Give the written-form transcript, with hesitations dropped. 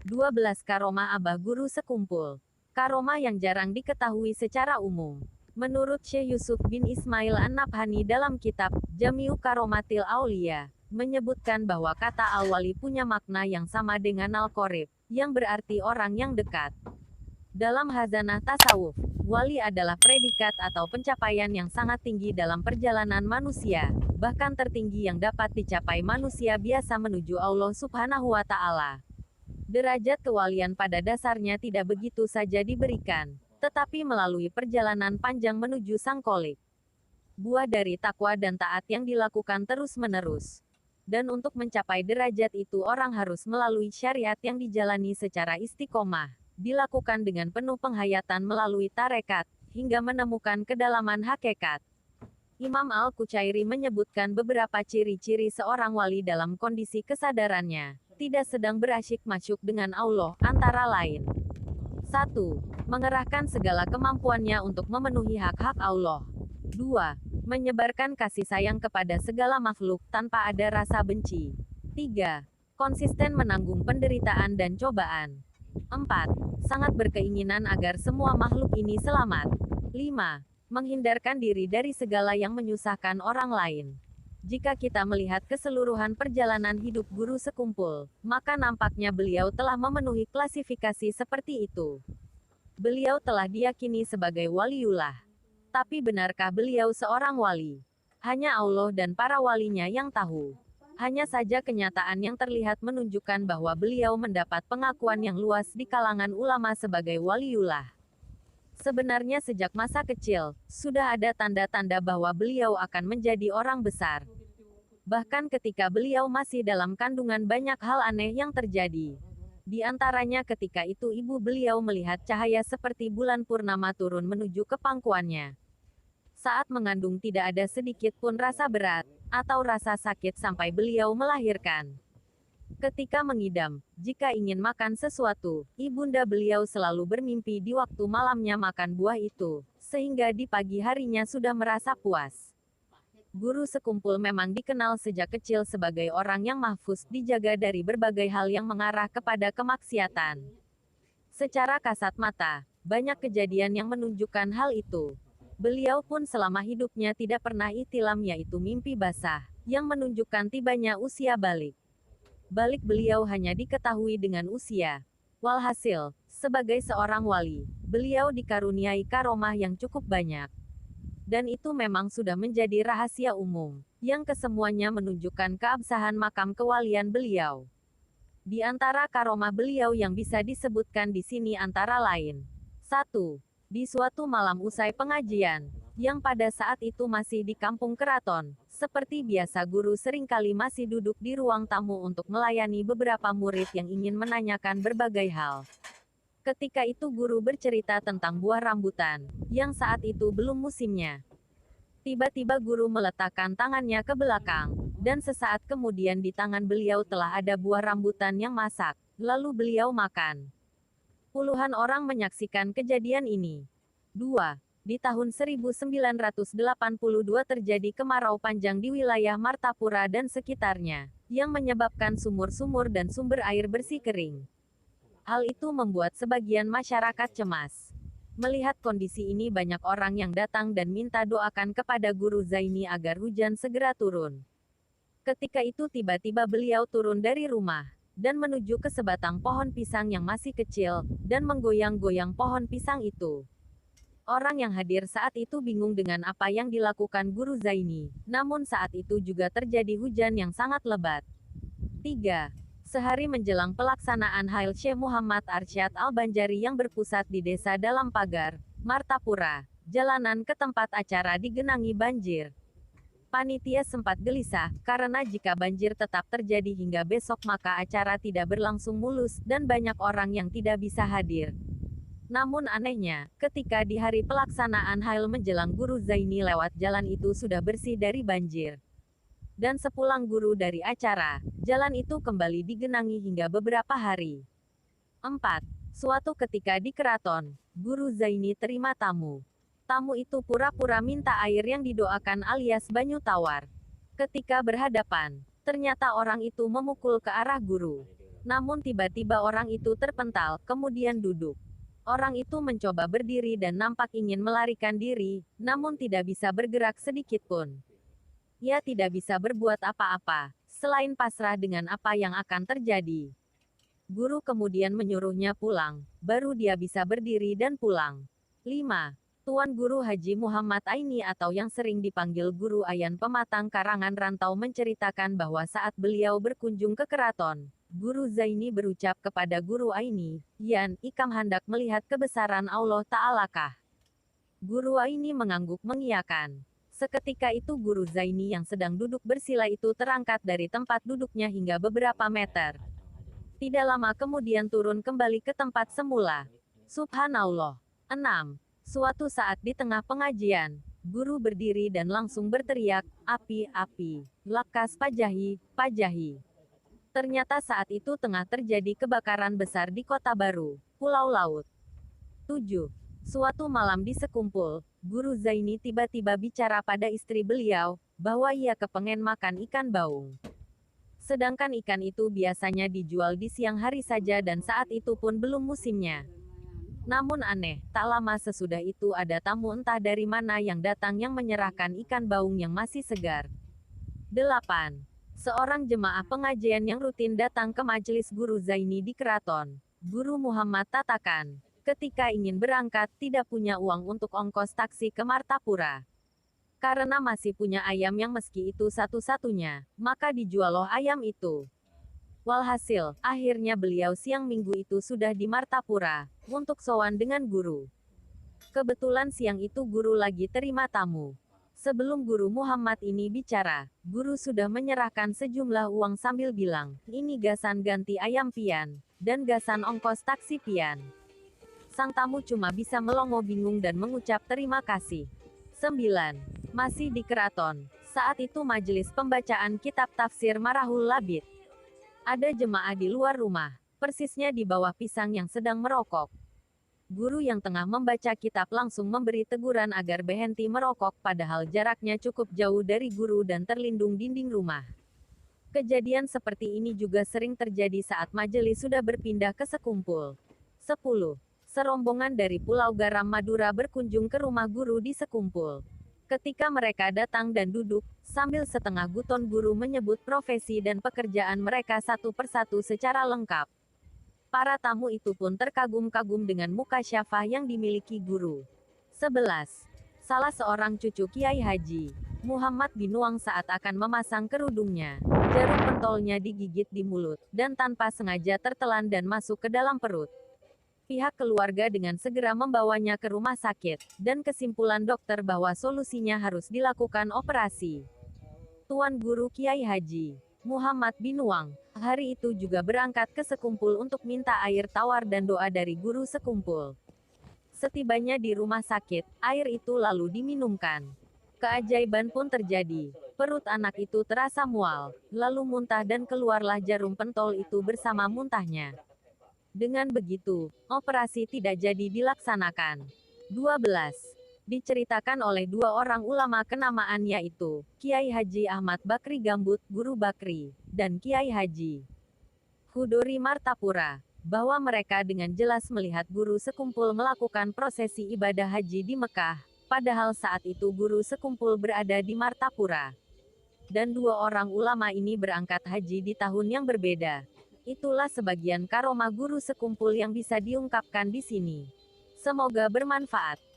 12 Karomah Abah Guru Sekumpul. Karomah yang jarang diketahui secara umum. Menurut Syekh Yusuf bin Ismail An-Nabhani dalam kitab Jami'u Karomatil Aulia, menyebutkan bahwa kata al-wali punya makna yang sama dengan al-qorib, yang berarti orang yang dekat. Dalam hazanah tasawuf, wali adalah predikat atau pencapaian yang sangat tinggi dalam perjalanan manusia, bahkan tertinggi yang dapat dicapai manusia biasa menuju Allah Subhanahu wa Ta'ala. Derajat kewalian pada dasarnya tidak begitu saja diberikan, tetapi melalui perjalanan panjang menuju Sang Kholik. Buah dari takwa dan taat yang dilakukan terus-menerus. Dan untuk mencapai derajat itu orang harus melalui syariat yang dijalani secara istiqomah, dilakukan dengan penuh penghayatan melalui tarekat, hingga menemukan kedalaman hakikat. Imam Al-Qucairi menyebutkan beberapa ciri-ciri seorang wali dalam kondisi kesadarannya tidak sedang berasyik masyuk dengan Allah, antara lain. 1. Mengerahkan segala kemampuannya untuk memenuhi hak-hak Allah. 2. Menyebarkan kasih sayang kepada segala makhluk tanpa ada rasa benci. 3. Konsisten menanggung penderitaan dan cobaan. 4. Sangat berkeinginan agar semua makhluk ini selamat. 5. Menghindarkan diri dari segala yang menyusahkan orang lain. Jika kita melihat keseluruhan perjalanan hidup guru sekumpul, maka nampaknya beliau telah memenuhi klasifikasi seperti itu. Beliau telah diyakini sebagai waliullah. Tapi benarkah beliau seorang wali? Hanya Allah dan para walinya yang tahu. Hanya saja kenyataan yang terlihat menunjukkan bahwa beliau mendapat pengakuan yang luas di kalangan ulama sebagai waliullah. Sebenarnya sejak masa kecil, sudah ada tanda-tanda bahwa beliau akan menjadi orang besar. Bahkan ketika beliau masih dalam kandungan banyak hal aneh yang terjadi. Di antaranya ketika itu ibu beliau melihat cahaya seperti bulan purnama turun menuju ke pangkuannya. Saat mengandung tidak ada sedikit pun rasa berat, atau rasa sakit sampai beliau melahirkan. Ketika mengidam, jika ingin makan sesuatu, ibunda beliau selalu bermimpi di waktu malamnya makan buah itu, sehingga di pagi harinya sudah merasa puas. Guru sekumpul memang dikenal sejak kecil sebagai orang yang mahfuz dijaga dari berbagai hal yang mengarah kepada kemaksiatan. Secara kasat mata, banyak kejadian yang menunjukkan hal itu. Beliau pun selama hidupnya tidak pernah ihtilam yaitu mimpi basah, yang menunjukkan tibanya usia balik. Balik beliau hanya diketahui dengan usia. Walhasil, sebagai seorang wali, beliau dikaruniai karomah yang cukup banyak. Dan itu memang sudah menjadi rahasia umum, yang kesemuanya menunjukkan keabsahan makam kewalian beliau. Di antara karomah beliau yang bisa disebutkan di sini antara lain. 1. Di suatu malam usai pengajian, yang pada saat itu masih di kampung keraton, seperti biasa guru seringkali masih duduk di ruang tamu untuk melayani beberapa murid yang ingin menanyakan berbagai hal. Ketika itu guru bercerita tentang buah rambutan, yang saat itu belum musimnya. Tiba-tiba guru meletakkan tangannya ke belakang, dan sesaat kemudian di tangan beliau telah ada buah rambutan yang masak, lalu beliau makan. Puluhan orang menyaksikan kejadian ini. 2. Di tahun 1982 terjadi kemarau panjang di wilayah Martapura dan sekitarnya, yang menyebabkan sumur-sumur dan sumber air bersih kering. Hal itu membuat sebagian masyarakat cemas. Melihat kondisi ini banyak orang yang datang dan minta doakan kepada Guru Zaini agar hujan segera turun. Ketika itu tiba-tiba beliau turun dari rumah, dan menuju ke sebatang pohon pisang yang masih kecil, dan menggoyang-goyang pohon pisang itu. Orang yang hadir saat itu bingung dengan apa yang dilakukan Guru Zaini, namun saat itu juga terjadi hujan yang sangat lebat. 3. Sehari menjelang pelaksanaan Hail Syekh Muhammad Arsyad Al-Banjari yang berpusat di desa Dalam Pagar, Martapura, jalanan ke tempat acara digenangi banjir. Panitia sempat gelisah, karena jika banjir tetap terjadi hingga besok maka acara tidak berlangsung mulus, dan banyak orang yang tidak bisa hadir. Namun anehnya, ketika di hari pelaksanaan Hail menjelang Guru Zaini lewat jalan itu sudah bersih dari banjir. Dan sepulang guru dari acara, jalan itu kembali digenangi hingga beberapa hari. 4. Suatu ketika di keraton, Guru Zaini terima tamu. Tamu itu pura-pura minta air yang didoakan alias banyu tawar. Ketika berhadapan, ternyata orang itu memukul ke arah guru. Namun tiba-tiba orang itu terpental, kemudian duduk. Orang itu mencoba berdiri dan nampak ingin melarikan diri, namun tidak bisa bergerak sedikit pun. Ia tidak bisa berbuat apa-apa, selain pasrah dengan apa yang akan terjadi. Guru kemudian menyuruhnya pulang, baru dia bisa berdiri dan pulang. 5. Tuan Guru Haji Muhammad Aini atau yang sering dipanggil Guru Ayan Pematang Karangan Rantau menceritakan bahwa saat beliau berkunjung ke keraton, Guru Zaini berucap kepada Guru Aini, "Yan, ikam hendak melihat kebesaran Allah Ta'ala-kah?" Guru Aini mengangguk mengiyakan. Seketika itu Guru Zaini yang sedang duduk bersila itu terangkat dari tempat duduknya hingga beberapa meter. Tidak lama kemudian turun kembali ke tempat semula. Subhanallah. 6. Suatu saat di tengah pengajian, guru berdiri dan langsung berteriak, "Api, api! Lakas Pajahi, Pajahi!" Ternyata saat itu tengah terjadi kebakaran besar di Kota Baru, Pulau Laut. 7. Suatu malam di sekumpul, Guru Zaini tiba-tiba bicara pada istri beliau, bahwa ia kepengen makan ikan baung. Sedangkan ikan itu biasanya dijual di siang hari saja dan saat itu pun belum musimnya. Namun aneh, tak lama sesudah itu ada tamu entah dari mana yang datang yang menyerahkan ikan baung yang masih segar. 8. Seorang jemaah pengajian yang rutin datang ke majelis Guru Zaini di keraton. Guru Muhammad katakan, ketika ingin berangkat tidak punya uang untuk ongkos taksi ke Martapura. Karena masih punya ayam yang meski itu satu-satunya, maka dijual loh ayam itu. Walhasil, akhirnya beliau siang minggu itu sudah di Martapura, untuk sowan dengan guru. Kebetulan siang itu guru lagi terima tamu. Sebelum Guru Muhammad ini bicara, guru sudah menyerahkan sejumlah uang sambil bilang, "Ini gasan ganti ayam pian, dan gasan ongkos taksi pian." Sang tamu cuma bisa melongo bingung dan mengucap terima kasih. 9. Masih di keraton. Saat itu majelis pembacaan kitab tafsir Marahul Labid. Ada jemaah di luar rumah, persisnya di bawah pisang yang sedang merokok. Guru yang tengah membaca kitab langsung memberi teguran agar berhenti merokok padahal jaraknya cukup jauh dari guru dan terlindung dinding rumah. Kejadian seperti ini juga sering terjadi saat majelis sudah berpindah ke sekumpul. 10. Serombongan dari Pulau Garam Madura berkunjung ke rumah guru di sekumpul. Ketika mereka datang dan duduk, sambil setengah guton guru menyebut profesi dan pekerjaan mereka satu persatu secara lengkap. Para tamu itu pun terkagum-kagum dengan muka syafah yang dimiliki guru. 11. Salah seorang cucu Kiai Haji Muhammad Binuang saat akan memasang kerudungnya, jarum pentolnya digigit di mulut, dan tanpa sengaja tertelan dan masuk ke dalam perut. Pihak keluarga dengan segera membawanya ke rumah sakit, dan kesimpulan dokter bahwa solusinya harus dilakukan operasi. Tuan Guru Kiai Haji Muhammad Binuang, hari itu juga berangkat ke sekumpul untuk minta air tawar dan doa dari guru sekumpul. Setibanya di rumah sakit, air itu lalu diminumkan. Keajaiban pun terjadi. Perut anak itu terasa mual, lalu muntah dan keluarlah jarum pentol itu bersama muntahnya. Dengan begitu, operasi tidak jadi dilaksanakan. 12. Diceritakan oleh dua orang ulama kenamaan yaitu, Kiai Haji Ahmad Bakri Gambut, Guru Bakri, dan Kiai Haji Hudori Martapura, bahwa mereka dengan jelas melihat guru sekumpul melakukan prosesi ibadah haji di Mekah, padahal saat itu guru sekumpul berada di Martapura. Dan dua orang ulama ini berangkat haji di tahun yang berbeda. Itulah sebagian karomah guru sekumpul yang bisa diungkapkan di sini. Semoga bermanfaat.